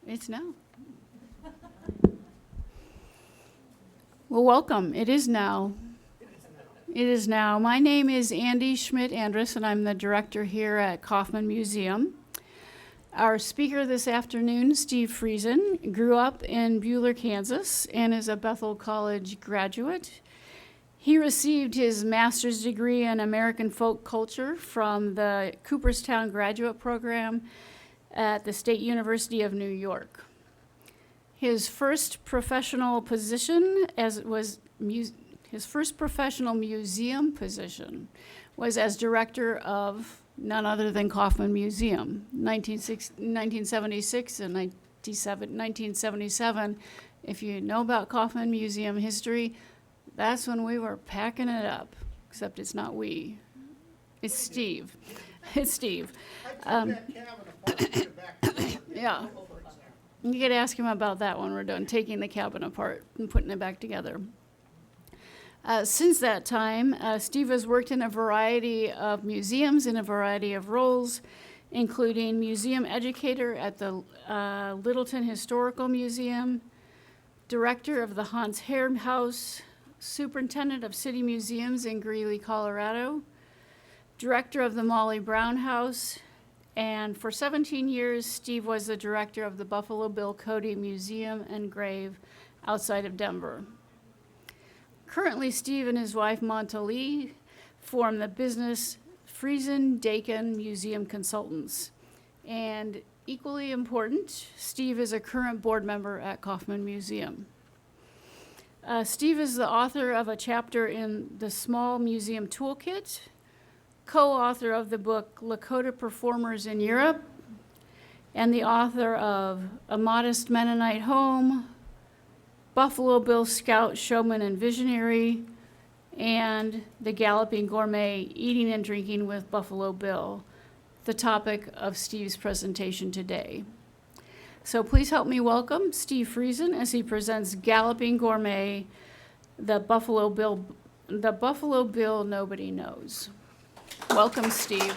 It's now. Well, welcome. It is now. It is now. My name is Andy Schmidt-Andrus, and I'm the director here at Kaufman Museum. Our speaker this afternoon, Steve Friesen, grew up in Buhler, Kansas, and is a Bethel College graduate. He received his master's degree in American folk culture from the Cooperstown Graduate Program at the State University of New York. His first professional position his first professional museum position was as director of none other than Kaufman Museum, 1976 and 1977. If you know about Kaufman Museum history, that's when we were packing it up, except it's not we. It's Steve. It's Steve. Yeah. You could ask him about that when we're done taking the cabin apart and putting it back together. Since that time, Steve has worked in a variety of museums in a variety of roles, including museum educator at the Littleton Historical Museum, director of the Hans Herr House, superintendent of city museums in Greeley, Colorado, director of the Molly Brown House, and for 17 years, Steve was the director of the Buffalo Bill Cody Museum and Grave outside of Denver. Currently, Steve and his wife, Monta Lee, form the business Friesen Dakin Museum Consultants. And equally important, Steve is a current board member at Kaufman Museum. Steve is the author of a chapter in the Small Museum Toolkit, co-author of the book Lakota Performers in Europe, and the author of A Modest Mennonite Home, Buffalo Bill Scout, Showman, and Visionary, and the Galloping Gourmet, Eating and Drinking with Buffalo Bill, the topic of Steve's presentation today. So please help me welcome Steve Friesen as he presents Galloping Gourmet, the Buffalo Bill Nobody Knows. Welcome, Steve.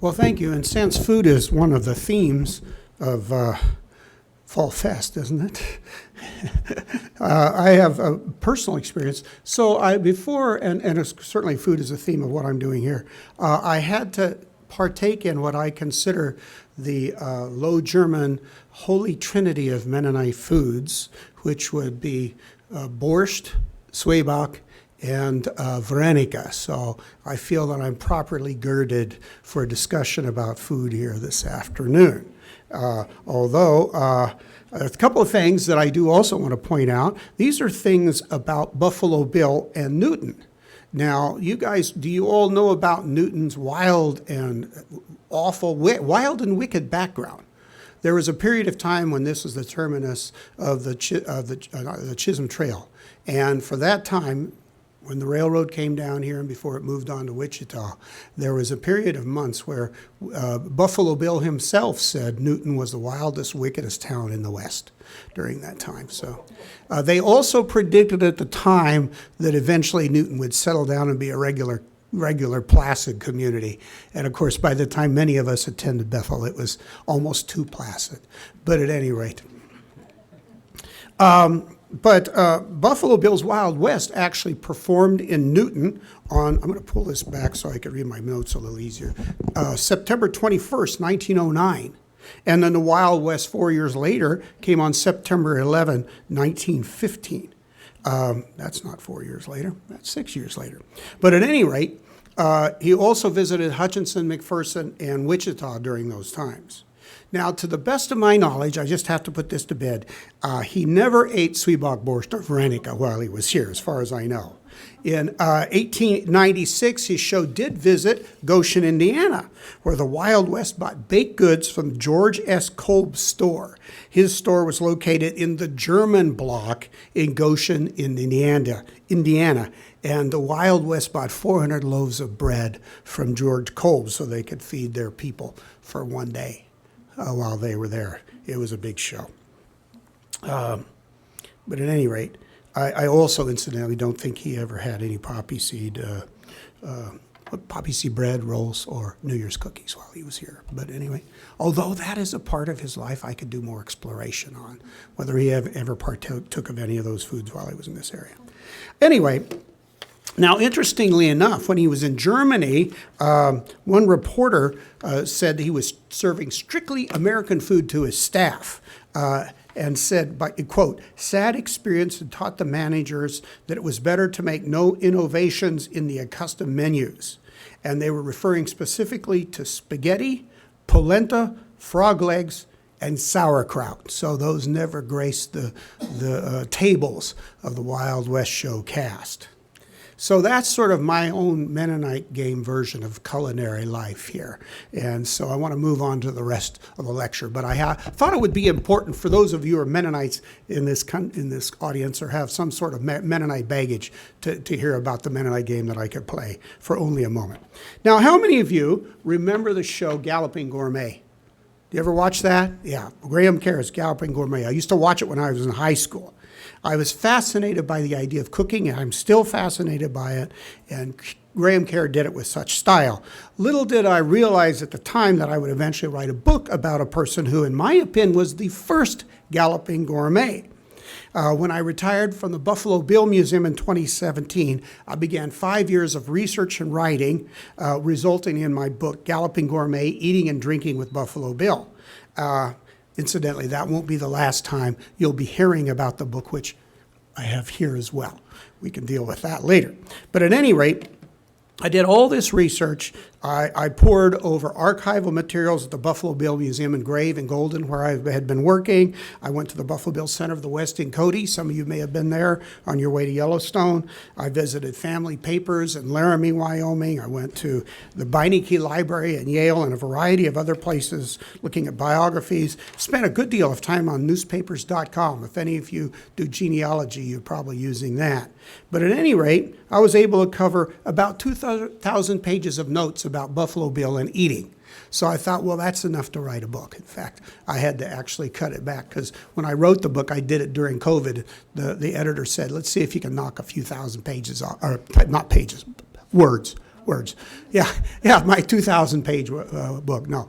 Well, thank you. And since food is one of the themes of Fall Fest, isn't it? I have a personal experience. So certainly food is a theme of what I'm doing here. I had to partake in what I consider the Low German holy trinity of Mennonite foods, which would be borscht, Zwieback, and Veronica. So I feel that I'm properly girded for a discussion about food here this afternoon. Although a couple of things that I do also want to point out. These are things about Buffalo Bill and Newton. Now, you guys, do you all know about Newton's wild and wicked background? There was a period of time when this was the terminus of the Chisholm Trail. And for that time, when the railroad came down here and before it moved on to Wichita, there was a period of months where Buffalo Bill himself said Newton was the wildest, wickedest town in the West during that time. So they also predicted at the time that eventually Newton would settle down and be a regular placid community. And of course, by the time many of us attended Bethel, it was almost too placid. But at any rate. Buffalo Bill's Wild West actually performed in Newton on, I'm going to pull this back so I can read my notes a little easier, September 21st, 1909. And then the Wild West 4 years later came on September 11, 1915. That's not 4 years later, that's 6 years later. But at any rate, he also visited Hutchinson, McPherson, and Wichita during those times. Now, to the best of my knowledge, I just have to put this to bed, he never ate Zwieback, borscht, or Veronica while he was here, as far as I know. In 1896, his show did visit Goshen, Indiana, where the Wild West bought baked goods from George S. Kolb's store. His store was located in the German block in Goshen, Indiana, and the Wild West bought 400 loaves of bread from George Kolb so they could feed their people for one day while they were there. It was a big show. But at any rate, I also incidentally don't think he ever had any poppy seed poppy seed bread, rolls, or New Year's cookies while he was here. But anyway, although that is a part of his life, I could do more exploration on whether he ever partook of any of those foods while he was in this area. Anyway, now, interestingly enough, when he was in Germany, one reporter said that he was serving strictly American food to his staff and said, quote, sad experience had taught the managers that it was better to make no innovations in the accustomed menus. And they were referring specifically to spaghetti, polenta, frog legs, and sauerkraut. So those never graced the tables of the Wild West show cast. So that's sort of my own Mennonite game version of culinary life here. And so I want to move on to the rest of the lecture. But I thought it would be important for those of you who are Mennonites in this audience or have some sort of Mennonite baggage to hear about the Mennonite game that I could play for only a moment. Now, how many of you remember the show Galloping Gourmet? Do you ever watch that? Yeah, Graham Carr's Galloping Gourmet. I used to watch it when I was in high school. I was fascinated by the idea of cooking, and I'm still fascinated by it, and Graham Kerr did it with such style. Little did I realize at the time that I would eventually write a book about a person who, in my opinion, was the first Galloping Gourmet. When I retired from the Buffalo Bill Museum in 2017, I began 5 years of research and writing, resulting in my book, Galloping Gourmet, Eating and Drinking with Buffalo Bill. Incidentally, that won't be the last time you'll be hearing about the book, which I have here as well. We can deal with that later. But at any rate, I did all this research. I pored over archival materials at the Buffalo Bill Museum in Grave and Golden, where I had been working. I went to the Buffalo Bill Center of the West in Cody. Some of you may have been there on your way to Yellowstone. I visited Family Papers in Laramie, Wyoming. I went to the Beinecke Library in Yale and a variety of other places looking at biographies. Spent a good deal of time on newspapers.com. If any of you do genealogy, you're probably using that. But at any rate, I was able to cover about 2,000 pages of notes about Buffalo Bill and eating. So I thought, well, that's enough to write a book. In fact, I had to actually cut it back because when I wrote the book, I did it during COVID. The editor said, let's see if you can knock a few thousand pages off, or not pages, words. Yeah, my 2,000 page book. No,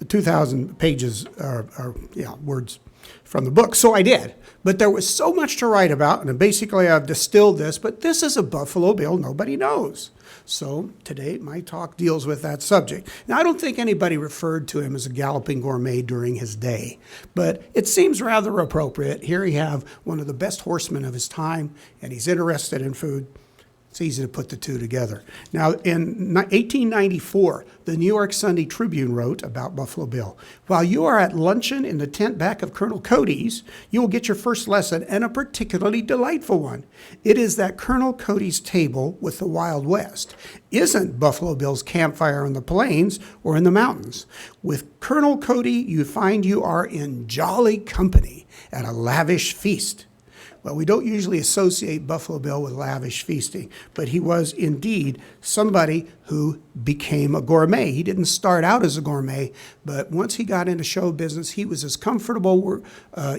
2,000 pages are words from the book. So I did. But there was so much to write about, and basically I've distilled this, but this is a Buffalo Bill nobody knows. So today my talk deals with that subject. Now, I don't think anybody referred to him as a Galloping Gourmet during his day, but it seems rather appropriate. Here you have one of the best horsemen of his time, and he's interested in food. It's easy to put the two together. Now, in 1894, the New York Sunday Tribune wrote about Buffalo Bill. While you are at luncheon in the tent back of Colonel Cody's, you will get your first lesson, and a particularly delightful one. It is that Colonel Cody's table with the Wild West isn't Buffalo Bill's campfire in the plains or in the mountains. With Colonel Cody, you find you are in jolly company at a lavish feast. Well, we don't usually associate Buffalo Bill with lavish feasting, but he was indeed somebody who became a gourmet. He didn't start out as a gourmet, but once he got into show business, he was as comfortable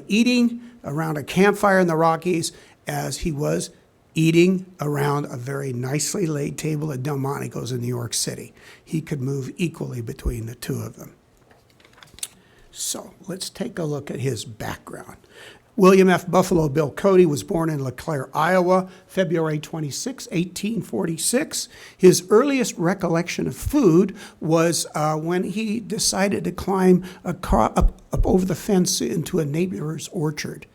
eating around a campfire in the Rockies as he was eating around a very nicely laid table at Delmonico's in New York City. He could move equally between the two of them. So let's take a look at his background. William F. Buffalo Bill Cody was born in LeClaire, Iowa, February 26, 1846. His earliest recollection of food was when he decided to climb up over the fence into a neighbor's orchard.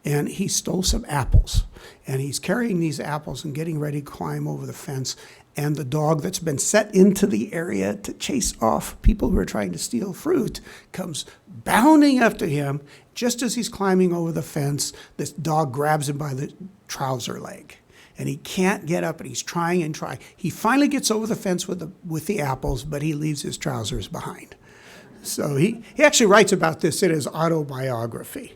And he stole some apples. And he's carrying these apples and getting ready to climb over the fence. And the dog that's been set into the area to chase off people who are trying to steal fruit comes bounding up to him. Just as he's climbing over the fence, this dog grabs him by the trouser leg. And he can't get up, and he's trying and trying. He finally gets over the fence with the apples, but he leaves his trousers behind. So he actually writes about this in his autobiography.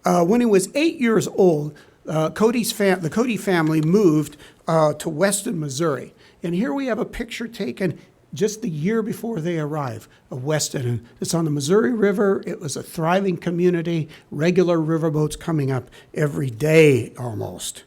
When he was 8 years old, the Cody family moved to Weston, Missouri. And here we have a picture taken just the year before they arrived of Weston. And it's on the Missouri River. It was a thriving community, regular riverboats coming up every day almost.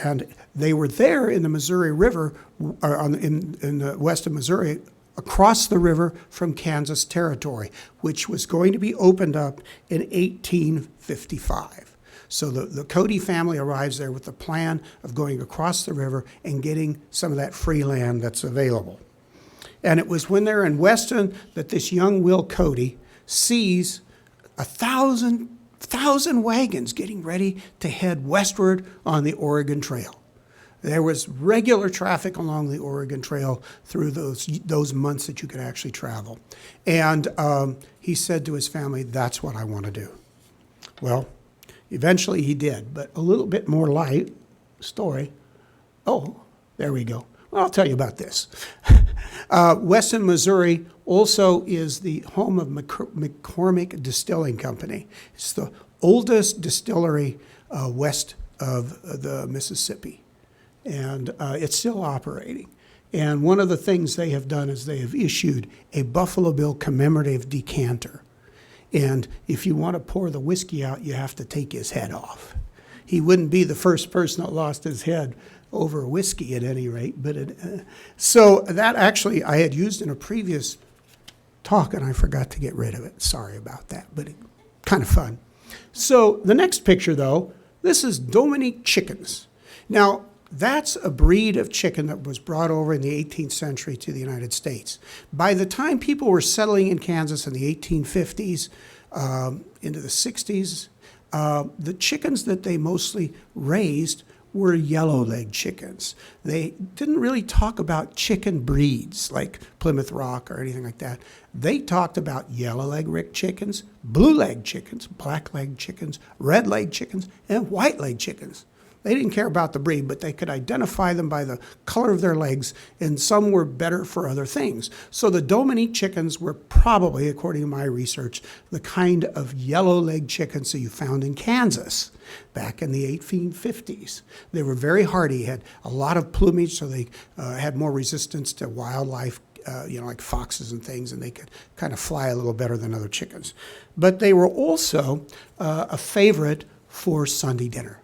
And they were there in the Missouri River, in the west of Missouri, across the river from Kansas Territory, which was going to be opened up in 1855. So the Cody family arrives there with the plan of going across the river and getting some of that free land that's available. And it was when they're in Weston that this young Will Cody sees 1,000 wagons getting ready to head westward on the Oregon Trail. There was regular traffic along the Oregon Trail through those months that you could actually travel. And he said to his family, that's what I want to do. Well, eventually he did, but a little bit more light story. Oh, there we go. Well, I'll tell you about this. Weston, Missouri also is the home of McCormick Distilling Company. It's the oldest distillery west of the Mississippi, and it's still operating. And one of the things they have done is they have issued a Buffalo Bill commemorative decanter. And if you want to pour the whiskey out, you have to take his head off. He wouldn't be the first person that lost his head over whiskey at any rate. But so that actually I had used in a previous talk, and I forgot to get rid of it. Sorry about that, but kind of fun. So the next picture, though, this is Delmonico chickens. Now, that's a breed of chicken that was brought over in the 18th century to the United States. By the time people were settling in Kansas in the 1850s, into the 60s, the chickens that they mostly raised were yellow-legged chickens. They didn't really talk about chicken breeds like Plymouth Rock or anything like that. They talked about yellow-legged chickens, blue-legged chickens, black-legged chickens, red-legged chickens, and white-legged chickens. They didn't care about the breed, but they could identify them by the color of their legs, and some were better for other things. So the Delmonico chickens were probably, according to my research, the kind of yellow-legged chickens that you found in Kansas back in the 1850s. They were very hardy, had a lot of plumage, so they had more resistance to wildlife, like foxes and things, and they could kind of fly a little better than other chickens. But they were also a favorite for Sunday dinner.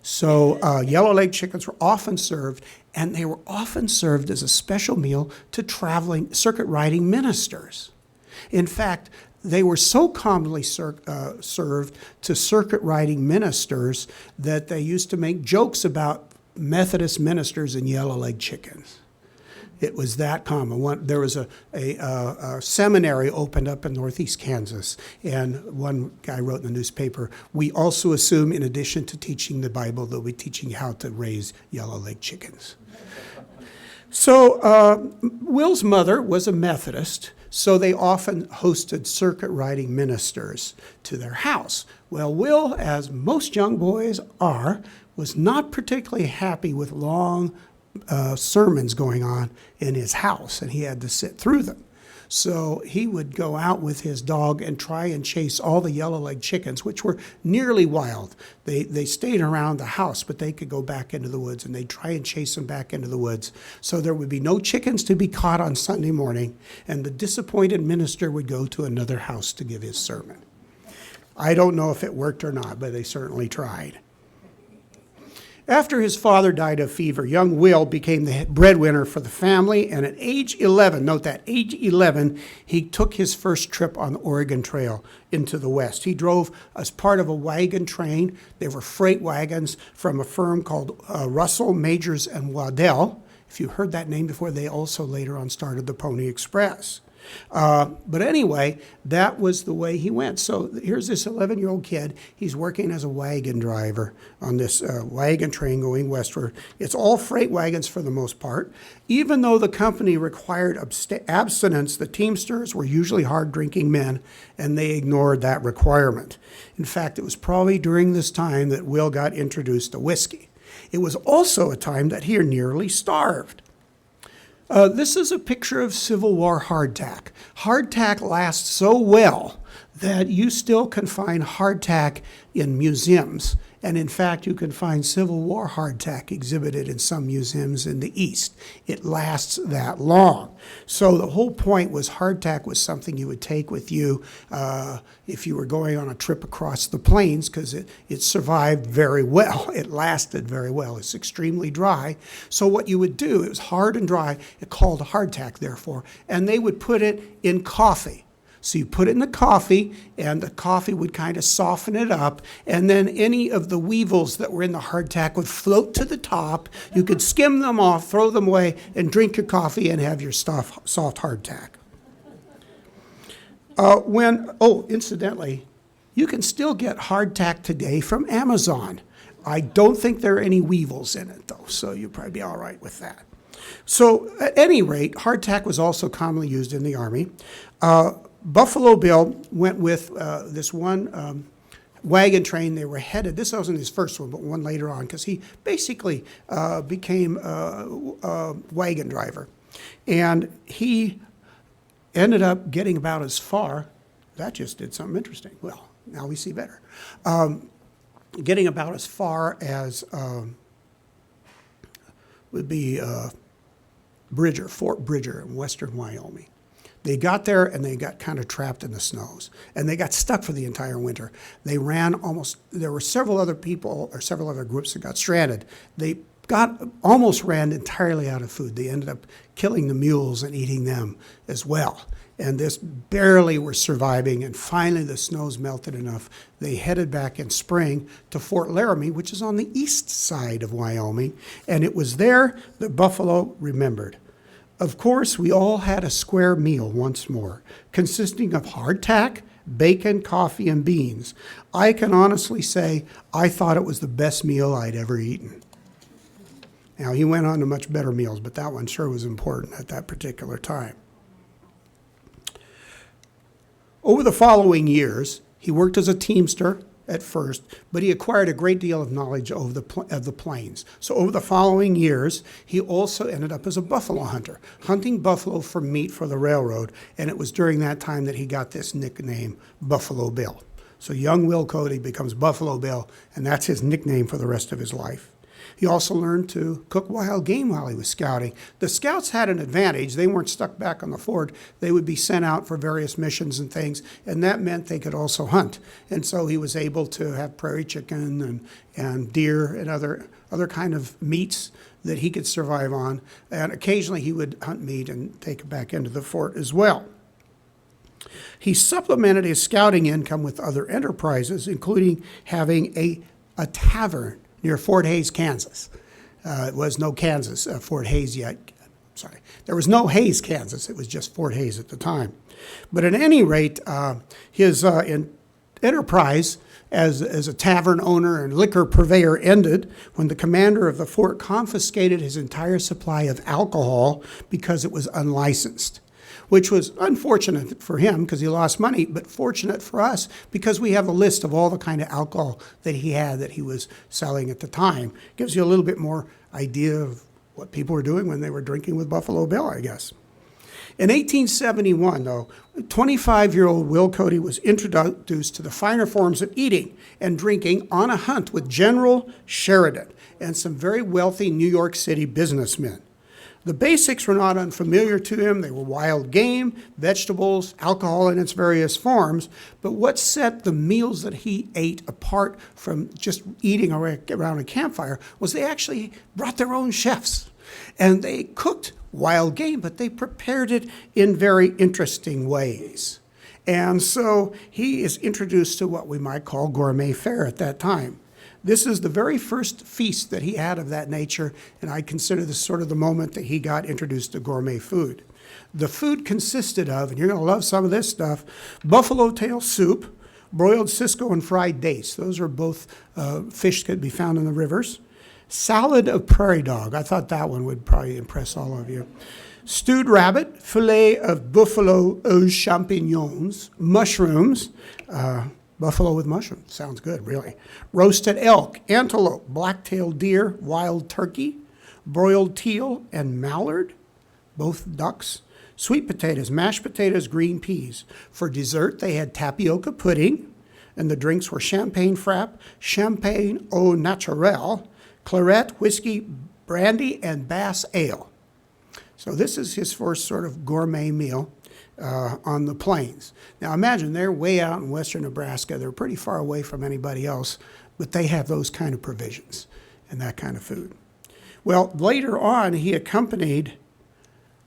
So yellow-legged chickens were often served, and they were often served as a special meal to traveling circuit riding ministers. In fact, they were so commonly served to circuit riding ministers that they used to make jokes about Methodist ministers and yellow-legged chickens. It was that common. There was a seminary opened up in northeast Kansas, and one guy wrote in the newspaper, we also assume, in addition to teaching the Bible, they'll be teaching how to raise yellow-legged chickens. So Will's mother was a Methodist, so they often hosted circuit riding ministers to their house. Well, Will, as most young boys are, was not particularly happy with long sermons going on in his house, and he had to sit through them. So he would go out with his dog and try and chase all the yellow-legged chickens, which were nearly wild. They stayed around the house, but they could go back into the woods, and they'd try and chase them back into the woods. So there would be no chickens to be caught on Sunday morning, and the disappointed minister would go to another house to give his sermon. I don't know if it worked or not, but they certainly tried. After his father died of fever, young Will became the breadwinner for the family, and at age 11, note that, age 11, he took his first trip on the Oregon Trail into the West. He drove as part of a wagon train. They were freight wagons from a firm called Russell, Majors, and Waddell. If you heard that name before, they also later on started the Pony Express. But anyway, that was the way he went. So here's this 11-year-old kid. He's working as a wagon driver on this wagon train going westward. It's all freight wagons for the most part. Even though the company required abstinence, the Teamsters were usually hard-drinking men, and they ignored that requirement. In fact, it was probably during this time that Will got introduced to whiskey. It was also a time that he nearly starved. This is a picture of Civil War hardtack. Hardtack lasts so well that you still can find hardtack in museums And in fact, you can find Civil War hardtack exhibited in some museums in the East. It lasts that long. So the whole point was hardtack was something you would take with you if you were going on a trip across the plains, because it survived very well. It lasted very well. It's extremely dry. So what you would do, it was hard and dry, it called hardtack, therefore, and they would put it in coffee. So you put it in the coffee, and the coffee would kind of soften it up, and then any of the weevils that were in the hardtack would float to the top. You could skim them off, throw them away, and drink your coffee and have your soft hardtack. Incidentally, you can still get hardtack today from Amazon. I don't think there are any weevils in it, though, so you'll probably be all right with that. So at any rate, hardtack was also commonly used in the Army. Buffalo Bill went with this one wagon train. They were headed, this wasn't his first one, but one later on, because he basically became a wagon driver. And he ended up getting about as far, that just did something interesting. Well, now we see better. Getting about as far as would be Fort Bridger in western Wyoming. They got there and they got kind of trapped in the snows, and they got stuck for the entire winter. They ran there were several other people or several other groups that got stranded. They almost ran entirely out of food. They ended up killing the mules and eating them as well. And this barely were surviving, and finally the snows melted enough. They headed back in spring to Fort Laramie, which is on the east side of Wyoming, and it was there that Buffalo remembered. Of course, we all had a square meal once more, consisting of hardtack, bacon, coffee, and beans. I can honestly say I thought it was the best meal I'd ever eaten. Now, he went on to much better meals, but that one sure was important at that particular time. Over the following years, he worked as a teamster at first, but he acquired a great deal of knowledge of the plains. So over the following years, he also ended up as a buffalo hunter, hunting buffalo for meat for the railroad, and it was during that time that he got this nickname, Buffalo Bill. So young Will Cody becomes Buffalo Bill, and that's his nickname for the rest of his life. He also learned to cook wild game while he was scouting. The scouts had an advantage. They weren't stuck back on the fort. They would be sent out for various missions and things, and that meant they could also hunt. And so he was able to have prairie chicken and deer and other kind of meats that he could survive on. And occasionally he would hunt meat and take it back into the fort as well. He supplemented his scouting income with other enterprises, including having a tavern near Fort Hays, Kansas. It was no Kansas, Fort Hays yet. Sorry. There was no Hays, Kansas. It was just Fort Hays at the time. But at any rate, his enterprise as a tavern owner and liquor purveyor ended when the commander of the fort confiscated his entire supply of alcohol because it was unlicensed, which was unfortunate for him because he lost money, but fortunate for us because we have a list of all the kind of alcohol that he had that he was selling at the time. Gives you a little bit more idea of what people were doing when they were drinking with Buffalo Bill, I guess. In 1871, though, 25-year-old Will Cody was introduced to the finer forms of eating and drinking on a hunt with General Sheridan and some very wealthy New York City businessmen. The basics were not unfamiliar to him. They were wild game, vegetables, alcohol in its various forms. But what set the meals that he ate apart from just eating around a campfire was they actually brought their own chefs. And they cooked wild game, but they prepared it in very interesting ways. And so he is introduced to what we might call gourmet fare at that time. This is the very first feast that he had of that nature, and I consider this sort of the moment that he got introduced to gourmet food. The food consisted of, and you're going to love some of this stuff, buffalo tail soup, broiled Cisco and fried dace. Those are both fish that could be found in the rivers. Salad of prairie dog. I thought that one would probably impress all of you. Stewed rabbit, filet of buffalo aux champignons, mushrooms, buffalo with mushrooms. Sounds good, really. Roasted elk, antelope, black-tailed deer, wild turkey, broiled teal and mallard, both ducks. Sweet potatoes, mashed potatoes, green peas. For dessert, they had tapioca pudding, And the drinks were champagne frappe, champagne au naturel, claret, whiskey, brandy, and Bass ale. So this is his first sort of gourmet meal on the plains. Now imagine they're way out in western Nebraska. They're pretty far away from anybody else, but they have those kind of provisions and that kind of food. Well, later on, he accompanied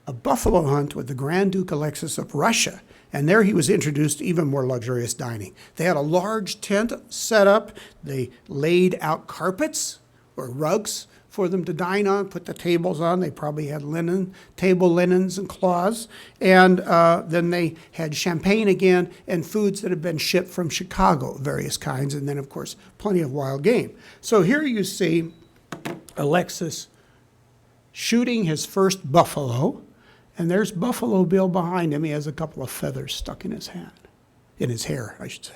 a buffalo hunt with the Grand Duke Alexis of Russia, and there he was introduced to even more luxurious dining. They had a large tent set up. They laid out carpets or rugs for them to dine on, put the tables on. They probably had table linens and cloths. And then they had champagne again and foods that had been shipped from Chicago, various kinds, and then, of course, plenty of wild game. So here you see Alexis shooting his first buffalo, and there's Buffalo Bill behind him. He has a couple of feathers stuck in his hair, I should say.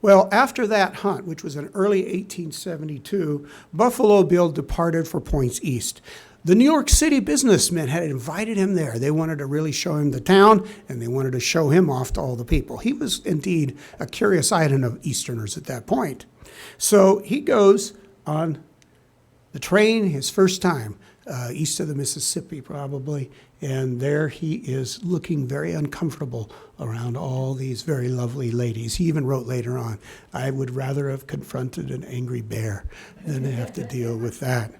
Well, after that hunt, which was in early 1872, Buffalo Bill departed for points east. The New York City businessmen had invited him there. They wanted to really show him the town, and they wanted to show him off to all the people. He was indeed a curious item of Easterners at that point. So he goes on the train his first time, east of the Mississippi probably, and there he is looking very uncomfortable around all these very lovely ladies. He even wrote later on, I would rather have confronted an angry bear than have to deal with that.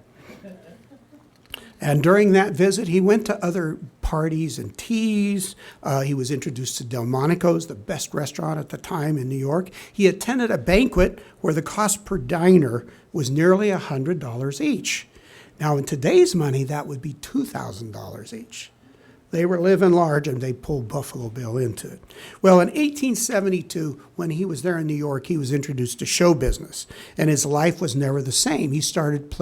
And during that visit, he went to other parties and teas. He was introduced to Delmonico's, the best restaurant at the time in New York. He attended a banquet where the cost per diner was nearly $100 each. Now, in today's money, that would be $2,000 each. They were living large, and they pulled Buffalo Bill into it. Well, in 1872, when he was there in New York, he was introduced to show business, and his life was never the same. He started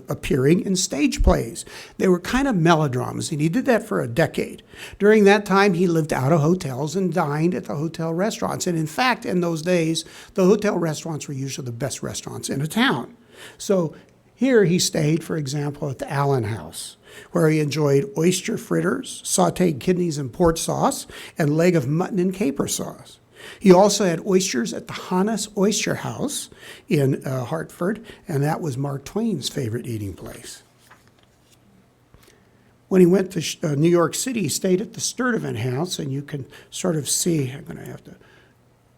appearing in stage plays. They were kind of melodramas, and he did that for a decade. During that time, he lived out of hotels and dined at the hotel restaurants. And in fact, in those days, the hotel restaurants were usually the best restaurants in a town. So here he stayed, for example, at the Allen House, where he enjoyed oyster fritters, sautéed kidneys in port sauce, and leg of mutton in caper sauce. He also had oysters at the Hannes Oyster House in Hartford, and that was Mark Twain's favorite eating place. When he went to New York City, he stayed at the Sturtevant House, and you can sort of see, I'm going to have to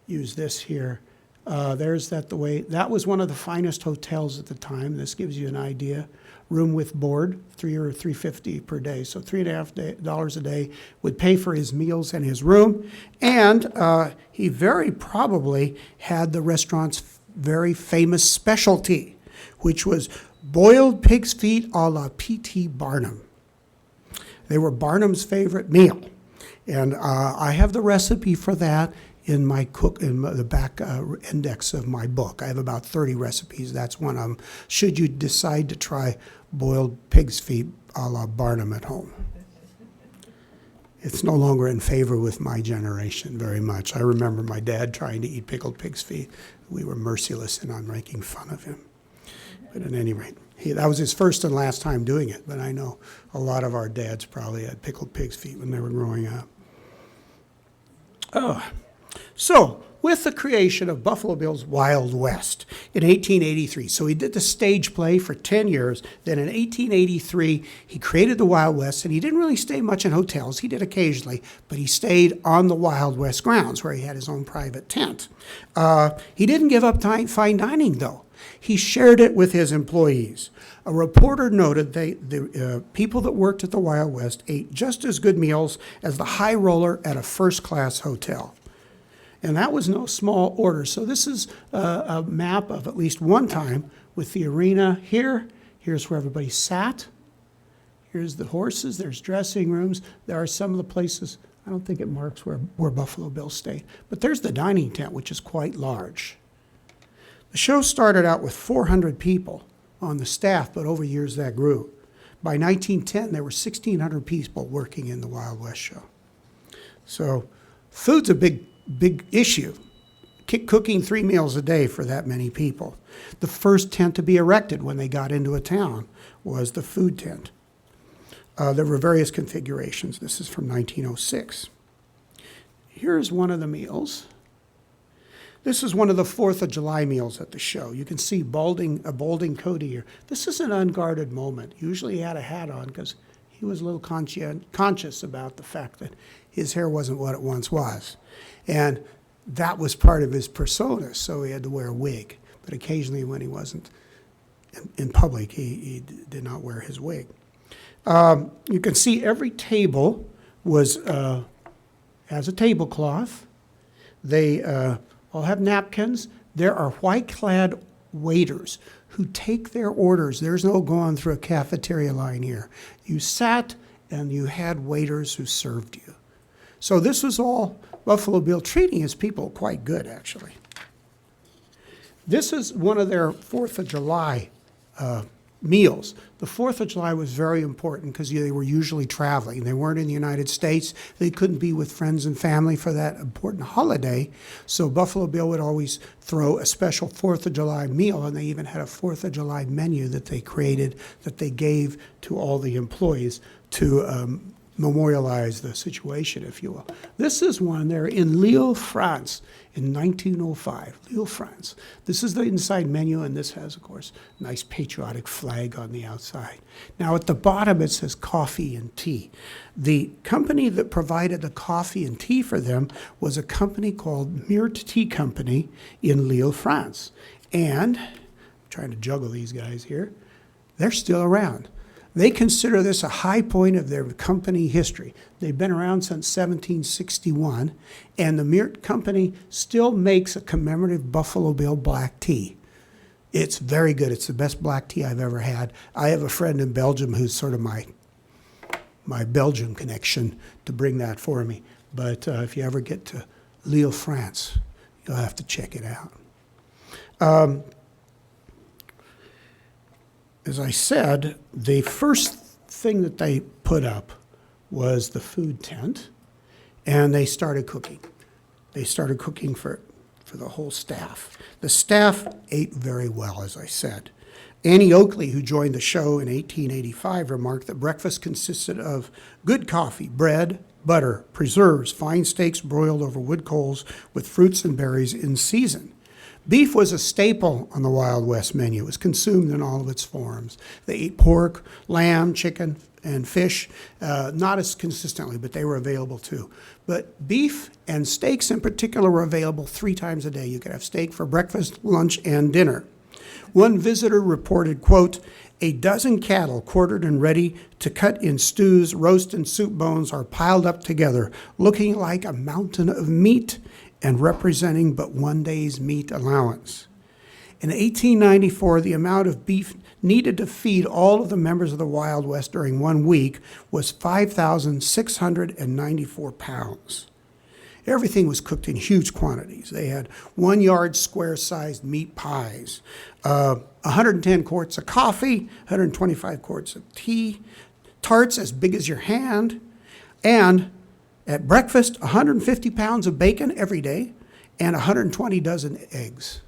use this here. There's that was one of the finest hotels at the time. This gives you an idea. Room with board, $3 or $3.50 per day. So $3.50 a day would pay for his meals and his room. And he very probably had the restaurant's very famous specialty, which was boiled pig's feet a la P.T. Barnum. They were Barnum's favorite meal. And I have the recipe for that in the back index of my book. I have about 30 recipes. That's one of them. Should you decide to try boiled pig's feet a la Barnum at home. It's no longer in favor with my generation very much. I remember my dad trying to eat pickled pig's feet. We were merciless in on making fun of him. But at any rate, that was his first and last time doing it. But I know a lot of our dads probably had pickled pig's feet when they were growing up. So, with the creation of Buffalo Bill's Wild West in 1883, so he did the stage play for 10 years. Then in 1883, he created the Wild West, and he didn't really stay much in hotels. He did occasionally, but he stayed on the Wild West grounds where he had his own private tent. He didn't give up fine dining, though. He shared it with his employees. A reporter noted the people that worked at the Wild West ate just as good meals as the high roller at a first-class hotel. And that was no small order. So this is a map of at least one time with the arena here. Here's where everybody sat. Here's the horses. There's dressing rooms. There are some of the places. I don't think it marks where Buffalo Bill stayed. But there's the dining tent, which is quite large. The show started out with 400 people on the staff, but over years that grew. By 1910, there were 1,600 people working in the Wild West show. So food's a big issue. Cooking 3 meals a day for that many people. The first tent to be erected when they got into a town was the food tent. There were various configurations. This is from 1906. here's one of the meals. This is one of the 4th of July meals at the show. You can see a balding Cody here. This is an unguarded moment. Usually he had a hat on because he was a little conscious about the fact that his hair wasn't what it once was. And that was part of his persona, so he had to wear a wig. But occasionally when he wasn't in public, he did not wear his wig. You can see every table has a tablecloth. They all have napkins. There are white-clad waiters who take their orders. There's no going through a cafeteria line here. You sat and you had waiters who served you. So this was all Buffalo Bill treating his people quite good, actually. This is one of their 4th of July meals. The 4th of July was very important because they were usually traveling. They weren't in the United States. They couldn't be with friends and family for that important holiday. So Buffalo Bill would always throw a special 4th of July meal, and they even had a 4th of July menu that they created that they gave to all the employees to memorialize the situation, if you will. This is one there in Lille, France, in 1905. Lille, France. This is the inside menu, and this has, of course, a nice patriotic flag on the outside. Now, at the bottom, it says coffee and tea. The company that provided the coffee and tea for them was a company called Myrte Tea Company in Lille, France. And, I'm trying to juggle these guys here, they're still around. They consider this a high point of their company history. They've been around since 1761, and the Myrte Company still makes a commemorative Buffalo Bill black tea. It's very good. It's the best black tea I've ever had. I have a friend in Belgium who's sort of my Belgian connection to bring that for me. But if you ever get to Lille, France, you'll have to check it out. As I said, the first thing that they put up was the food tent, and they started cooking. They started cooking for the whole staff. The staff ate very well, as I said. Annie Oakley, who joined the show in 1885, remarked that breakfast consisted of good coffee, bread, butter, preserves, fine steaks broiled over wood coals with fruits and berries in season. Beef was a staple on the Wild West menu. It was consumed in all of its forms. They ate pork, lamb, chicken, and fish, not as consistently, but they were available too. But beef and steaks in particular were available 3 times a day. You could have steak for breakfast, lunch, and dinner. One visitor reported, quote, "A dozen cattle quartered and ready to cut in stews, roast, and soup bones are piled up together, looking like a mountain of meat and representing but one day's meat allowance." In 1894, the amount of beef needed to feed all of the members of the Wild West during 1 week was 5,694 pounds. Everything was cooked in huge quantities. They had 1 yard square-sized meat pies, 110 quarts of coffee, 125 quarts of tea, tarts as big as your hand, and at breakfast, 150 pounds of bacon every day and 120 dozen eggs.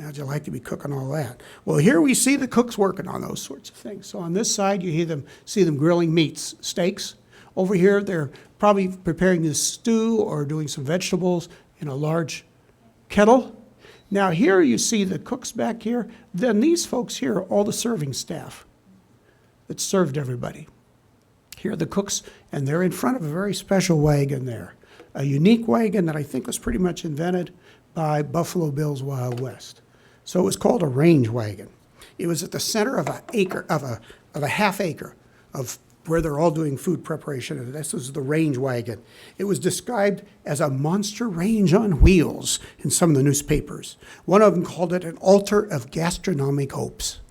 How'd you like to be cooking all that? Well, here we see the cooks working on those sorts of things. So on this side, you see them grilling meats, steaks. Over here, they're probably preparing this stew or doing some vegetables in a large kettle. Now here you see the cooks back here. Then these folks here are all the serving staff that served everybody. Here are the cooks, and they're in front of a very special wagon there, a unique wagon that I think was pretty much invented by Buffalo Bill's Wild West. So it was called a range wagon. It was at the center of a half acre of where they're all doing food preparation, and this was the range wagon. It was described as a monster range on wheels in some of the newspapers. One of them called it an altar of gastronomic hopes.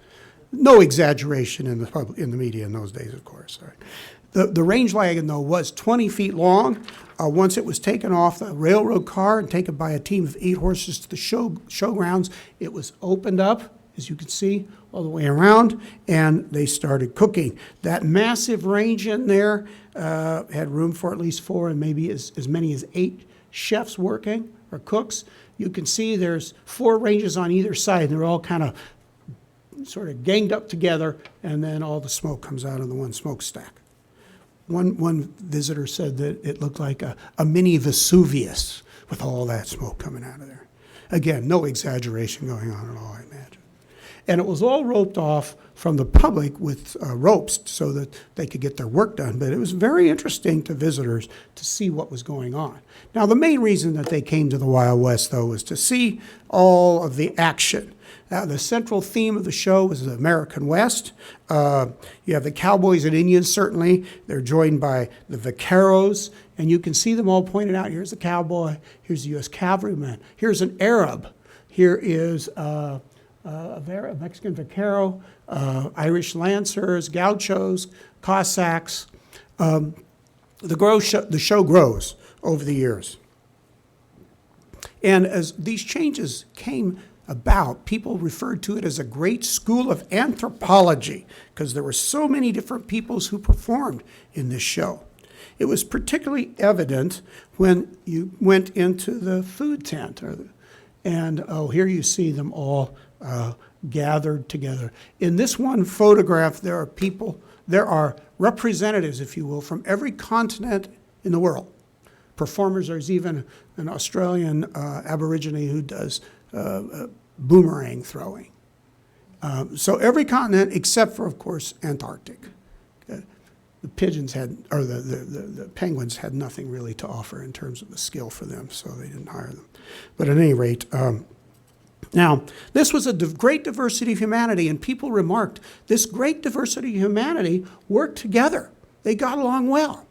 No exaggeration in the media in those days, of course. Right? The range wagon, though, was 20 feet long. Once it was taken off the railroad car and taken by a team of 8 horses to the showgrounds, it was opened up, as you can see, all the way around, and they started cooking. That massive range in there had room for at least 4 and maybe as many as 8 chefs working, or cooks. You can see there's 4 ranges on either side, and they're all kind of sort of ganged up together, and then all the smoke comes out of the one smokestack. One visitor said that it looked like a mini Vesuvius with all that smoke coming out of there. Again, no exaggeration going on at all, I imagine. And it was all roped off from the public with ropes so that they could get their work done. But it was very interesting to visitors to see what was going on. Now, the main reason that they came to the Wild West, though, was to see all of the action. Now, the central theme of the show was the American West. You have the cowboys and Indians, certainly. They're joined by the vaqueros, and you can see them all pointed out. Here's a cowboy. Here's a U.S. cavalryman. Here's an Arab. Here is a Mexican vaquero, Irish lancers, gauchos, Cossacks. The show grows over the years. And as these changes came about, people referred to it as a great school of anthropology because there were so many different peoples who performed in this show. It was particularly evident when you went into the food tent. Here you see them all gathered together. In this one photograph, there are representatives, if you will, from every continent in the world. Performers, there's even an Australian Aborigine who does boomerang throwing. So every continent except for, of course, Antarctic. The pigeons the penguins had nothing really to offer in terms of the skill for them, so they didn't hire them. But at any rate, now, this was a great diversity of humanity, and people remarked this great diversity of humanity worked together. They got along well.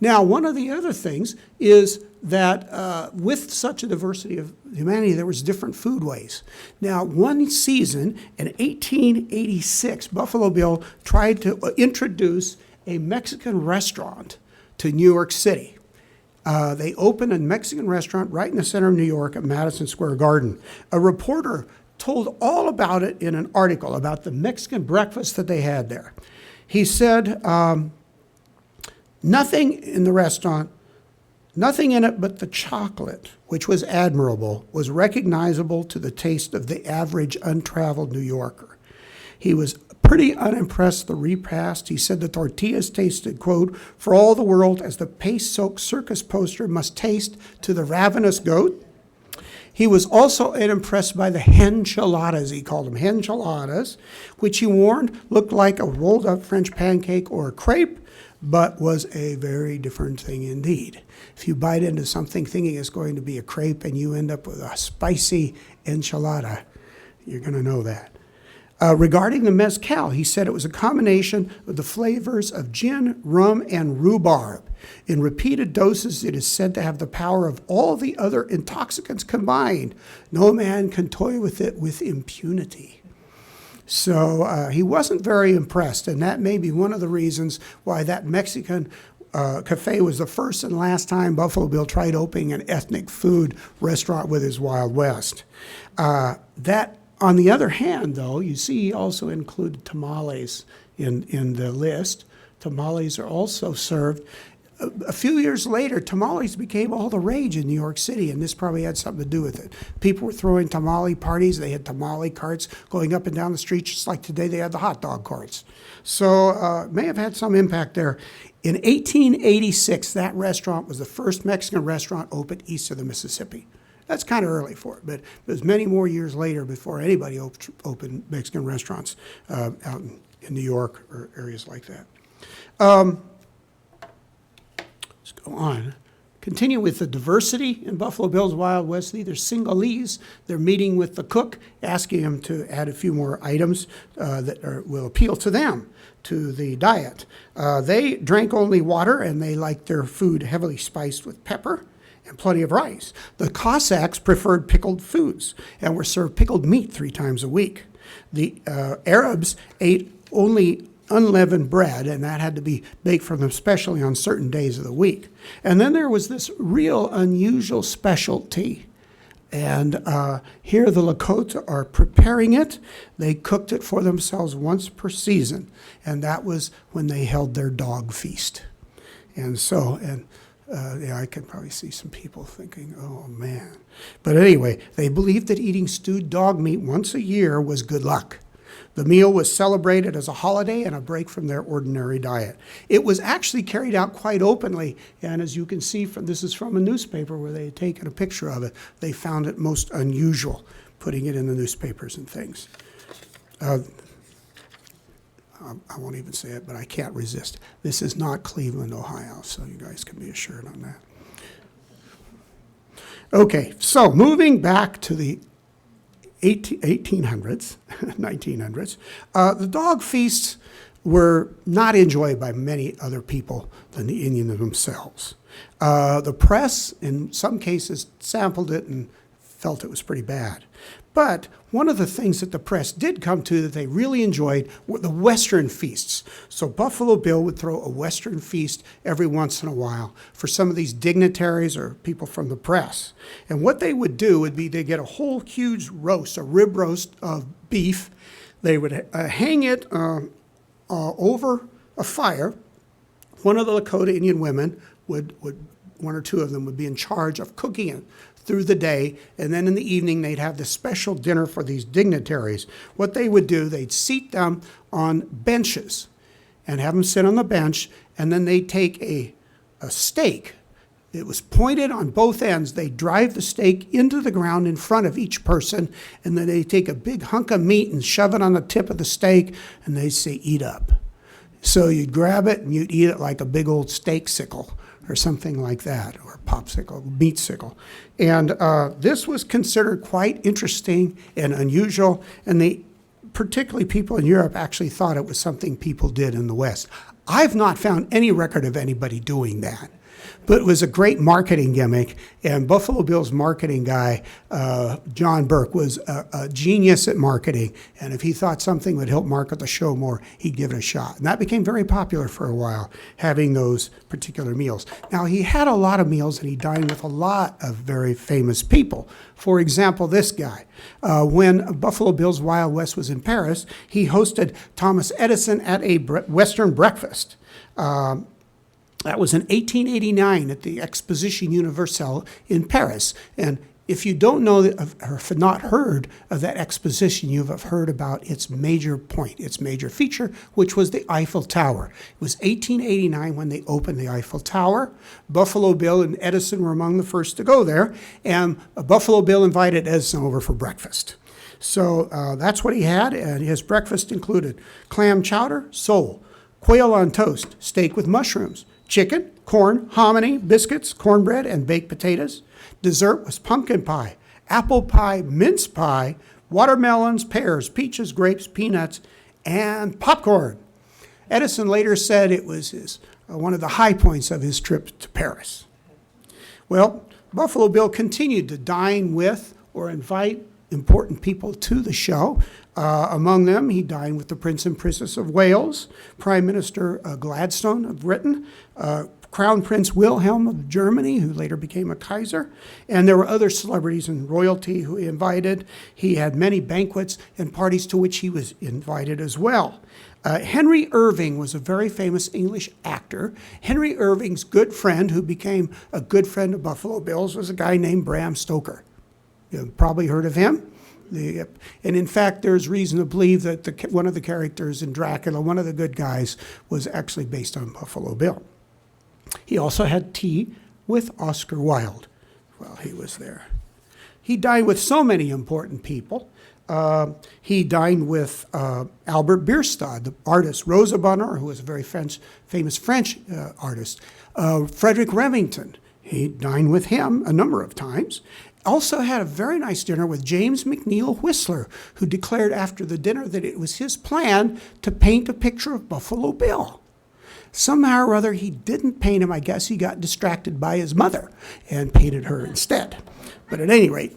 Now, one of the other things is that with such a diversity of humanity, there was different foodways. Now, one season in 1886, Buffalo Bill tried to introduce a Mexican restaurant to New York City. They opened a Mexican restaurant right in the center of New York at Madison Square Garden. A reporter told all about it in an article about the Mexican breakfast that they had there. He said, nothing in the restaurant, nothing in it but the chocolate, which was admirable, was recognizable to the taste of the average untraveled New Yorker. He was pretty unimpressed with the repast. He said the tortillas tasted, quote, for all the world as the paste-soaked circus poster must taste to the ravenous goat. He was also unimpressed by the henchiladas, he called them henchiladas, which he warned looked like a rolled-up French pancake or a crepe, but was a very different thing indeed. If you bite into something thinking it's going to be a crepe and you end up with a spicy enchilada, you're going to know that. Regarding the mezcal, he said it was a combination of the flavors of gin, rum, and rhubarb. In repeated doses, it is said to have the power of all the other intoxicants combined. No man can toy with it with impunity. So he wasn't very impressed, and that may be one of the reasons why that Mexican cafe was the first and last time Buffalo Bill tried opening an ethnic food restaurant with his Wild West. On the other hand, though, you see he also included tamales in the list. Tamales are also served. A few years later, tamales became all the rage in New York City, and this probably had something to do with it. People were throwing tamale parties. They had tamale carts going up and down the street, just like today they had the hot dog carts. So it may have had some impact there. In 1886, that restaurant was the first Mexican restaurant opened east of the Mississippi. That's kind of early for it, but it was many more years later before anybody opened Mexican restaurants out in New York or areas like that. Let's go on. Continue with the diversity in Buffalo Bill's Wild West. They're Singhalese. They're meeting with the cook, asking him to add a few more items that will appeal to them, to the diet. They drank only water, and they liked their food heavily spiced with pepper and plenty of rice. The Cossacks preferred pickled foods and were served pickled meat 3 times a week. The Arabs ate only unleavened bread, and that had to be baked for them, especially on certain days of the week. And then there was this real unusual specialty. And here the Lakota are preparing it. They cooked it for themselves once per season, and that was when they held their dog feast. I could probably see some people thinking, oh, man. But anyway, they believed that eating stewed dog meat once a year was good luck. The meal was celebrated as a holiday and a break from their ordinary diet. It was actually carried out quite openly, and as you can see, this is from a newspaper where they had taken a picture of it. They found it most unusual, putting it in the newspapers and things. I won't even say it, but I can't resist. This is not Cleveland, Ohio, so you guys can be assured on that. Okay, so moving back to the 1800s, 1900s, the dog feasts were not enjoyed by many other people than the Indians themselves. The press, in some cases, sampled it and felt it was pretty bad. But one of the things that the press did come to that they really enjoyed were the Western feasts. So Buffalo Bill would throw a Western feast every once in a while for some of these dignitaries or people from the press. And what they would do would be to get a whole huge roast, a rib roast of beef. They would hang it over a fire. One of the Lakota Indian women would, one or two of them would be in charge of cooking it through the day, and then in the evening they'd have this special dinner for these dignitaries. What they would do, they'd seat them on benches and have them sit on the bench, and then they'd take a stake. It was pointed on both ends. They'd drive the stake into the ground in front of each person, and then they'd take a big hunk of meat and shove it on the tip of the stake, and they'd say, "Eat up." So you'd grab it and you'd eat it like a big old steak sickle or something like that, or popsicle, meat sickle. And this was considered quite interesting and unusual, and particularly people in Europe actually thought it was something people did in the West. I've not found any record of anybody doing that. But it was a great marketing gimmick, and Buffalo Bill's marketing guy, John Burke, was a genius at marketing, and if he thought something would help market the show more, he'd give it a shot. And that became very popular for a while, having those particular meals. Now, he had a lot of meals, and he dined with a lot of very famous people. For example, this guy. When Buffalo Bill's Wild West was in Paris, he hosted Thomas Edison at a Western breakfast. That was in 1889 at the Exposition Universelle in Paris. And if you don't know or have not heard of that exposition, you have heard about its major point, its major feature, which was the Eiffel Tower. It was 1889 when they opened the Eiffel Tower. Buffalo Bill and Edison were among the first to go there, and Buffalo Bill invited Edison over for breakfast. So that's what he had, and his breakfast included clam chowder, sole, quail on toast, steak with mushrooms, chicken, corn, hominy, biscuits, cornbread, and baked potatoes. Dessert was pumpkin pie, apple pie, mince pie, watermelons, pears, peaches, grapes, peanuts, and popcorn. Edison later said it was one of the high points of his trip to Paris. Well, Buffalo Bill continued to dine with or invite important people to the show. Among them, he dined with the Prince and Princess of Wales, Prime Minister Gladstone of Britain, Crown Prince Wilhelm of Germany, who later became a Kaiser, and there were other celebrities and royalty who he invited. He had many banquets and parties to which he was invited as well. Henry Irving was a very famous English actor. Henry Irving's good friend, who became a good friend of Buffalo Bill's, was a guy named Bram Stoker. You've probably heard of him. And in fact, there's reason to believe that one of the characters in Dracula, one of the good guys, was actually based on Buffalo Bill. He also had tea with Oscar Wilde while he was there. He dined with so many important people. He dined with Albert Bierstadt, the artist, Rosa Bonheur, who was a very famous French artist, Frederick Remington. He dined with him a number of times. Also had a very nice dinner with James McNeill Whistler, who declared after the dinner that it was his plan to paint a picture of Buffalo Bill. Somehow or other, he didn't paint him. I guess he got distracted by his mother and painted her instead. But at any rate,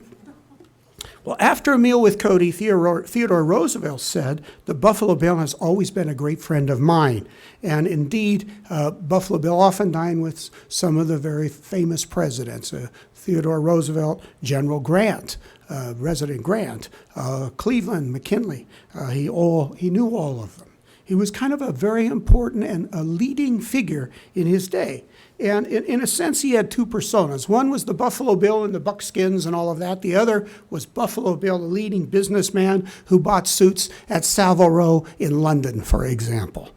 well, after a meal with Cody, Theodore Roosevelt said, "The Buffalo Bill has always been a great friend of mine." And indeed, Buffalo Bill often dined with some of the very famous presidents, Theodore Roosevelt, General Grant, President Grant, Cleveland, McKinley. He knew all of them. He was kind of a very important and a leading figure in his day. And in a sense, he had two personas. One was the Buffalo Bill and the buckskins and all of that. The other was Buffalo Bill, the leading businessman who bought suits at Savile Row in London, for example.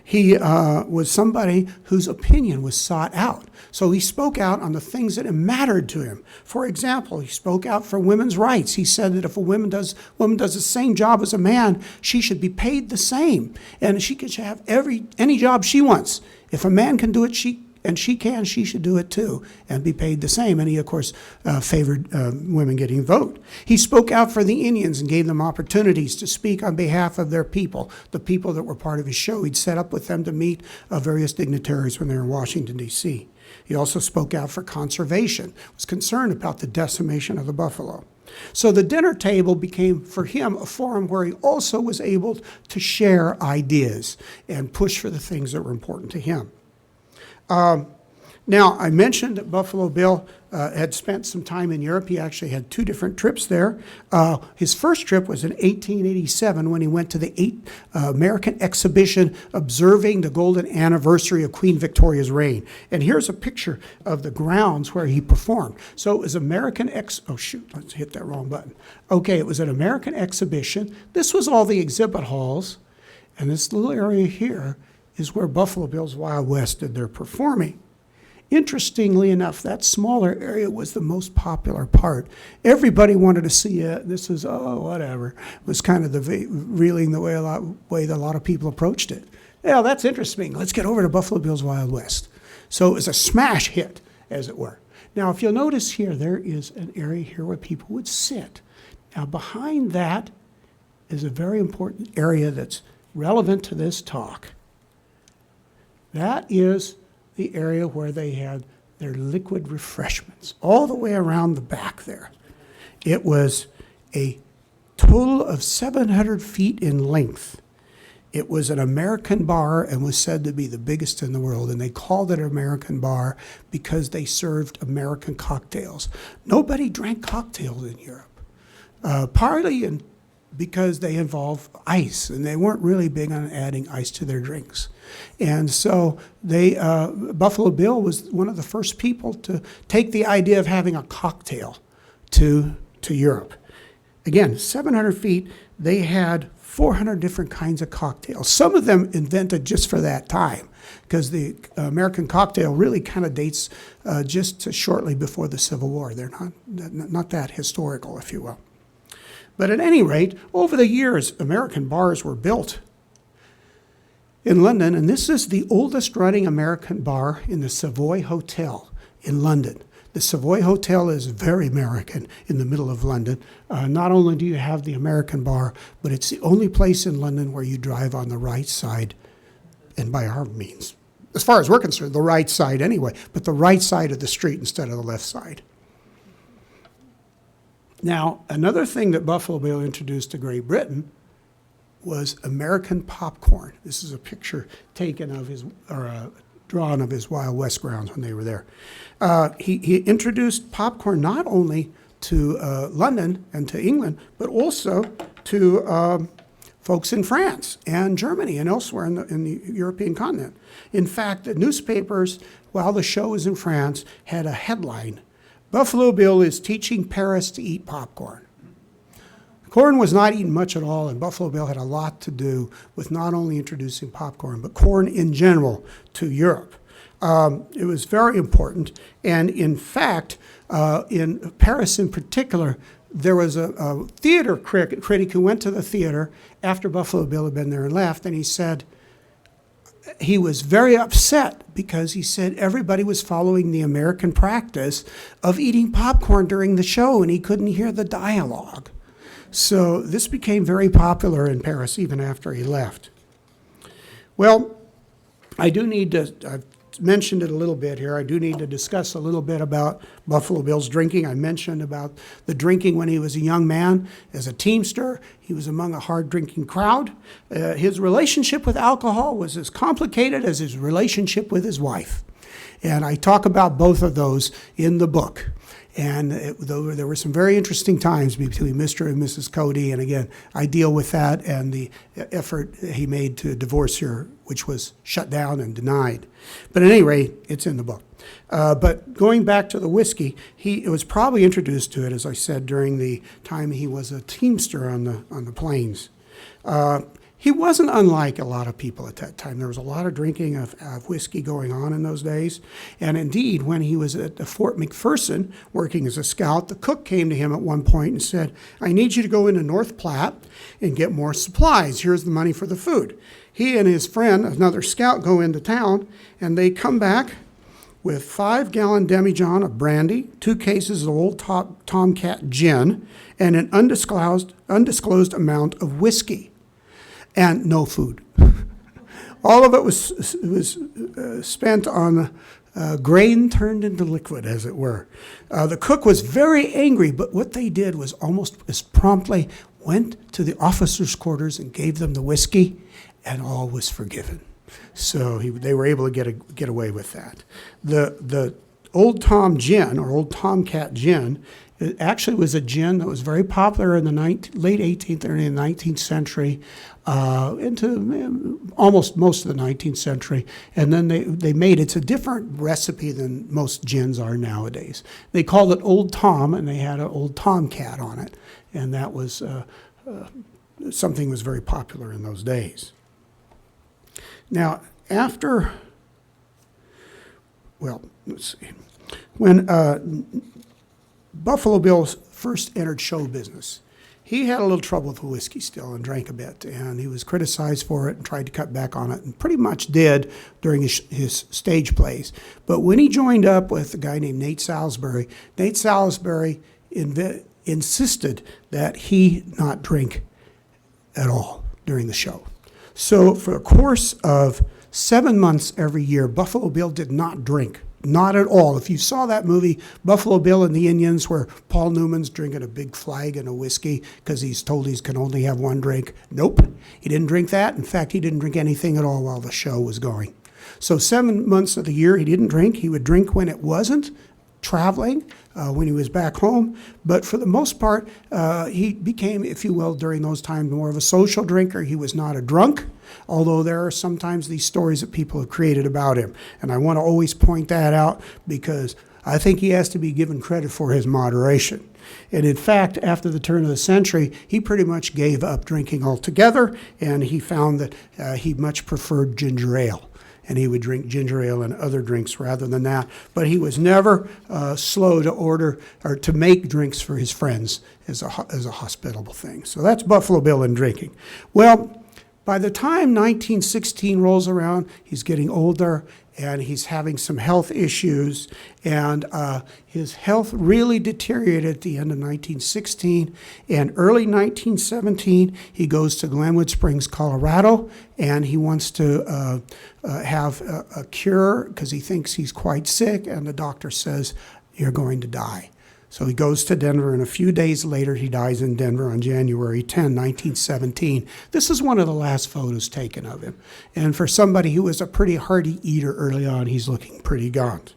He was somebody whose opinion was sought out. So he spoke out on the things that mattered to him. For example, he spoke out for women's rights. He said that if a woman does the same job as a man, she should be paid the same. And she could have any job she wants. If a man can do it, she should do it too, and be paid the same. And he, of course, favored women getting a vote. He spoke out for the Indians and gave them opportunities to speak on behalf of their people, the people that were part of his show. He'd set up with them to meet various dignitaries when they were in Washington, D.C. He also spoke out for conservation, was concerned about the decimation of the buffalo. So the dinner table became, for him, a forum where he also was able to share ideas and push for the things that were important to him. Now, I mentioned that Buffalo Bill had spent some time in Europe. He actually had two different trips there. His first trip was in 1887 when he went to the 8th American Exhibition observing the golden anniversary of Queen Victoria's reign. And here's a picture of the grounds where he performed. So it was oh shoot, let's hit that wrong button. Okay, it was an American exhibition. This was all the exhibit halls. And this little area here is where Buffalo Bill's Wild West did their performing. Interestingly enough, that smaller area was the most popular part. Everybody wanted to see it. This was, whatever. It was kind of reeling the way that a lot of people approached it. Yeah, that's interesting. Let's get over to Buffalo Bill's Wild West. So it was a smash hit, as it were. Now, if you'll notice here, there is an area here where people would sit. Now, behind that is a very important area that's relevant to this talk. That is the area where they had their liquid refreshments, all the way around the back there. It was a total of 700 feet in length. It was an American bar and was said to be the biggest in the world, and they called it an American bar because they served American cocktails. Nobody drank cocktails in Europe, partly because they involve ice, and they weren't really big on adding ice to their drinks. And so Buffalo Bill was one of the first people to take the idea of having a cocktail to Europe. Again, 700 feet, they had 400 different kinds of cocktails. Some of them invented just for that time, because the American cocktail really kind of dates just shortly before the Civil War. They're not that historical, if you will. But at any rate, over the years, American bars were built in London, and this is the oldest running American bar in the Savoy Hotel in London. The Savoy Hotel is very American in the middle of London. Not only do you have the American bar, but it's the only place in London where you drive on the right side, and by our means, as far as we're concerned, the right side anyway, but the right side of the street instead of the left side. Now, another thing that Buffalo Bill introduced to Great Britain was American popcorn. This is a picture taken of drawn of his Wild West grounds when they were there. He introduced popcorn not only to London and to England, but also to folks in France and Germany and elsewhere in the European continent. In fact, the newspapers, while the show was in France, had a headline: Buffalo Bill is teaching Paris to eat popcorn. Corn was not eaten much at all, and Buffalo Bill had a lot to do with not only introducing popcorn, but corn in general to Europe. It was very important, and in fact, in Paris in particular, there was a theater critic who went to the theater after Buffalo Bill had been there and left, and he said he was very upset because he said everybody was following the American practice of eating popcorn during the show, and he couldn't hear the dialogue. So this became very popular in Paris even after he left. Well, I've mentioned it a little bit here. I do need to discuss a little bit about Buffalo Bill's drinking. I mentioned about the drinking when he was a young man. As a teamster, he was among a hard-drinking crowd. His relationship with alcohol was as complicated as his relationship with his wife. And I talk about both of those in the book. And there were some very interesting times between Mr. and Mrs. Cody. And again, I deal with that and the effort he made to divorce her, which was shut down and denied. But at any rate, it's in the book. But going back to the whiskey, he was probably introduced to it, as I said, during the time he was a teamster on the plains. He wasn't unlike a lot of people at that time. There was a lot of drinking of whiskey going on in those days. And indeed, when he was at Fort McPherson working as a scout, the cook came to him at one point and said, I need you to go into North Platte and get more supplies. Here's the money for the food. He and his friend, another scout, go into town, and they come back with 5-gallon demijohn of brandy, 2 cases of Old Tomcat gin, and an undisclosed amount of whiskey. And no food. All of it was spent on grain turned into liquid, as it were. The cook was very angry, but what they did was almost as promptly went to the officers' quarters and gave them the whiskey, and all was forgiven. So they were able to get away with that. The Old Tom gin, or Old Tomcat gin, it actually was a gin that was very popular in the late 18th, early 19th century, into almost most of the 19th century. And then they made, it's a different recipe than most gins are nowadays. They called it Old Tom, and they had an Old Tomcat on it. And that was something was very popular in those days. Now, let's see. When Buffalo Bill first entered show business, he had a little trouble with whiskey still and drank a bit, and he was criticized for it and tried to cut back on it, and pretty much did during his stage plays. But when he joined up with a guy named Nate Salisbury insisted that he not drink at all during the show. So for a course of 7 months every year, Buffalo Bill did not drink. Not at all. If you saw that movie, Buffalo Bill and the Indians, where Paul Newman's drinking a big flagon of whiskey because he's told he can only have one drink. Nope, he didn't drink that. In fact, he didn't drink anything at all while the show was going. So 7 months of the year he didn't drink. He would drink when it wasn't traveling, when he was back home. But for the most part, he became, if you will, during those times, more of a social drinker. He was not a drunk, although there are sometimes these stories that people have created about him. And I want to always point that out because I think he has to be given credit for his moderation. And in fact, after the turn of the century, he pretty much gave up drinking altogether, and he found that he much preferred ginger ale. And he would drink ginger ale and other drinks rather than that. But he was never slow to order or to make drinks for his friends as a hospitable thing. So that's Buffalo Bill and drinking. Well, by the time 1916 rolls around, he's getting older and he's having some health issues, and his health really deteriorated at the end of 1916. And early 1917, he goes to Glenwood Springs, Colorado, and he wants to have a cure because he thinks he's quite sick, and the doctor says, you're going to die. So he goes to Denver, and a few days later, he dies in Denver on January 10, 1917. This is one of the last photos taken of him. And for somebody who was a pretty hearty eater early on, he's looking pretty gaunt.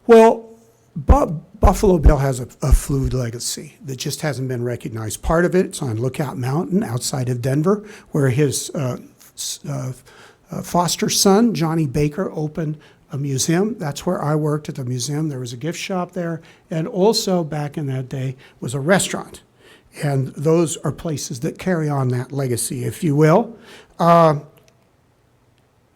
Well, Buffalo Bill has a food legacy that just hasn't been recognized. Part of it's on Lookout Mountain outside of Denver, where his foster son, Johnny Baker, opened a museum. That's where I worked at the museum. There was a gift shop there, and also back in that day was a restaurant. And those are places that carry on that legacy, if you will.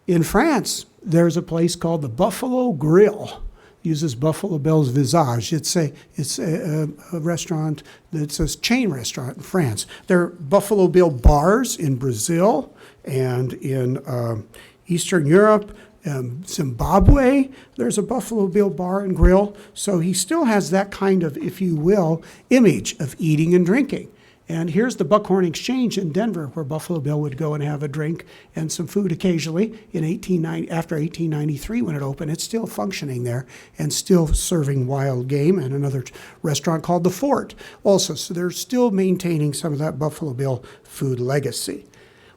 In France, there's a place called the Buffalo Grill. Uses Buffalo Bill's visage. It's a restaurant that's a chain restaurant in France. There are Buffalo Bill bars in Brazil and in Eastern Europe. Zimbabwe, there's a Buffalo Bill bar and grill. So he still has that kind of, if you will, image of eating and drinking. And here's the Buckhorn Exchange in Denver, where Buffalo Bill would go and have a drink and some food occasionally. After 1893, when it opened, it's still functioning there and still serving wild game, and another restaurant called the Fort also. So they're still maintaining some of that Buffalo Bill food legacy.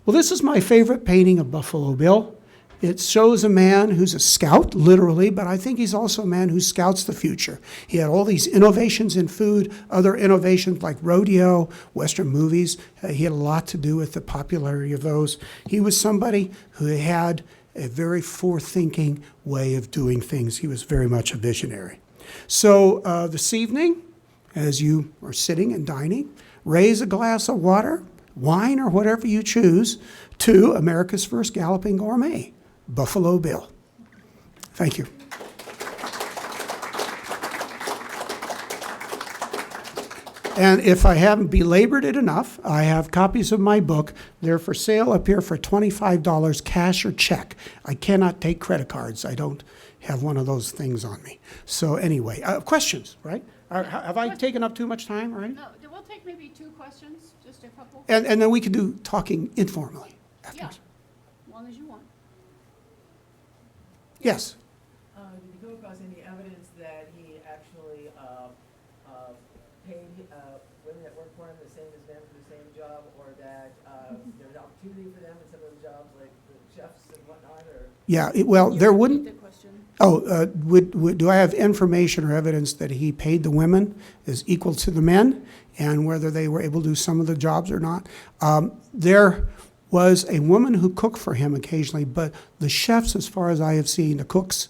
Well, this is my favorite painting of Buffalo Bill. It shows a man who's a scout, literally, but I think he's also a man who scouts the future. He had all these innovations in food, other innovations like rodeo, Western movies. He had a lot to do with the popularity of those. He was somebody who had a very forward-thinking way of doing things. He was very much a visionary. So this evening, as you are sitting and dining, raise a glass of water, wine, or whatever you choose, to America's first Galloping Gourmet, Buffalo Bill. Thank you. And if I haven't belabored it enough, I have copies of my book. They're for sale up here for $25, cash or check. I cannot take credit cards. I don't have one of those things on me. So anyway, questions, right? Have I taken up too much time already? No, we'll take maybe 2 questions, just a couple. And then we can do talking informally afterwards. Yeah, as long as you want. Yes. Did you come across any evidence that he actually paid women that work for him the same as men for the same job, or that there was opportunity for them in some of the jobs, like the chefs and whatnot? Or Yeah, well, there wouldn't. The question. Oh, do I have information or evidence that he paid the women is equal to the men, and whether they were able to do some of the jobs or not? There was a woman who cooked for him occasionally, but the chefs, as far as I have seen, the cooks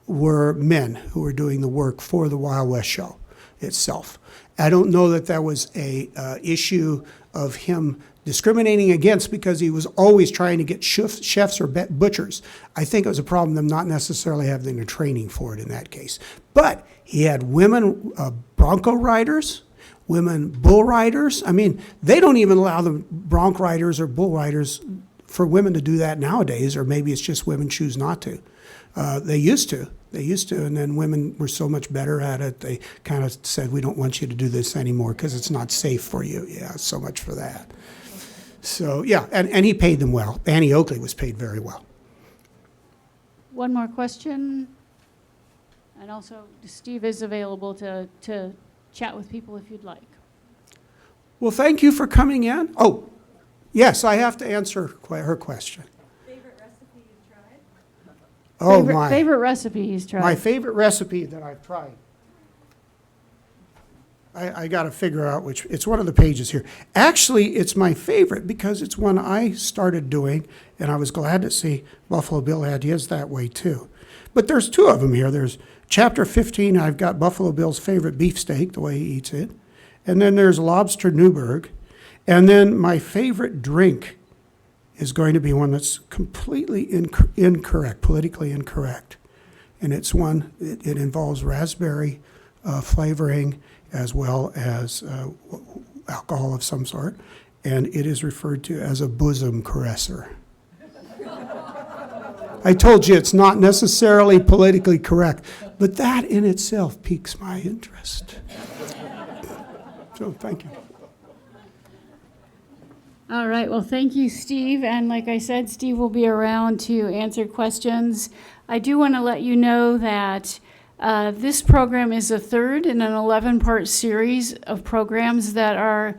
were men who were doing the work for the Wild West show itself. I don't know that that was a issue of him discriminating against, because he was always trying to get chefs or butchers. I think it was a problem them not necessarily having the training for it in that case. But he had women bronco riders, women bull riders. I mean, they don't even allow the bronc riders or bull riders for women to do that nowadays, or maybe it's just women choose not to. They used to, and then women were so much better at it, they kind of said, we don't want you to do this anymore because it's not safe for you. Yeah, so much for that. So, yeah, and he paid them well. Annie Oakley was paid very well. One more question. And also, Steve is available to chat with people if you'd like. Well, thank you for coming in. Oh, yes, I have to answer her question. Favorite recipe you've tried? Oh, favorite recipe he's tried. My favorite recipe that I've tried. I got to figure out which. It's one of the pages here. Actually, it's my favorite because it's one I started doing, and I was glad to see Buffalo Bill had his that way too. But there's 2 of them here. There's chapter 15. I've got Buffalo Bill's favorite beefsteak, the way he eats it, and then there's lobster Newburgh, and then my favorite drink is going to be one that's completely incorrect, politically incorrect, and it's one. It involves raspberry flavoring, as well as alcohol of some sort, and it is referred to as a bosom caresser. I told you it's not necessarily politically correct, but that in itself piques my interest. So thank you. All right, well, thank you, Steve. And like I said, Steve will be around to answer questions. I do want to let you know that this program is the 3rd in an 11-part series of programs that are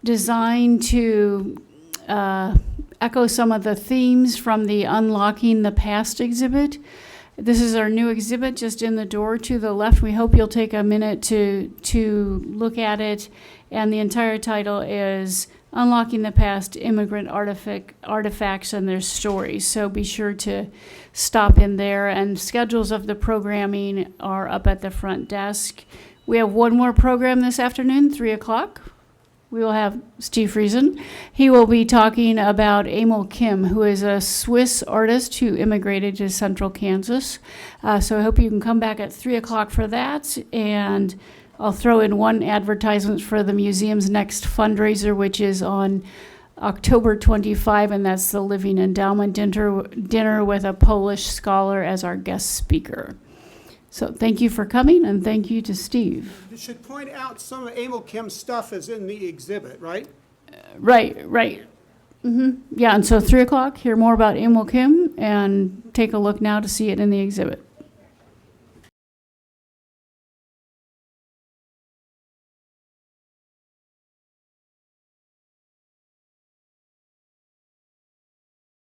designed to echo some of the themes from the Unlocking the Past exhibit. This is our new exhibit just in the door to the left. We hope you'll take a minute to look at it. And the entire title is Unlocking the Past, Immigrant Artifacts and Their Stories. So be sure to stop in there. And schedules of the programming are up at the front desk. We have one more program this afternoon, 3 o'clock. We will have Steve Friesen. He will be talking about Emil Kim, who is a Swiss artist who immigrated to central Kansas. So I hope you can come back at 3 o'clock for that. And I'll throw in one advertisement for the museum's next fundraiser, which is on October 25, and that's the Living Endowment dinner with a Polish scholar as our guest speaker. So thank you for coming, and thank you to Steve. You should point out some of Emil Kim's stuff is in the exhibit, right? Right. Yeah, and so 3 o'clock, hear more about Emil Kim, and take a look now to see it in the exhibit.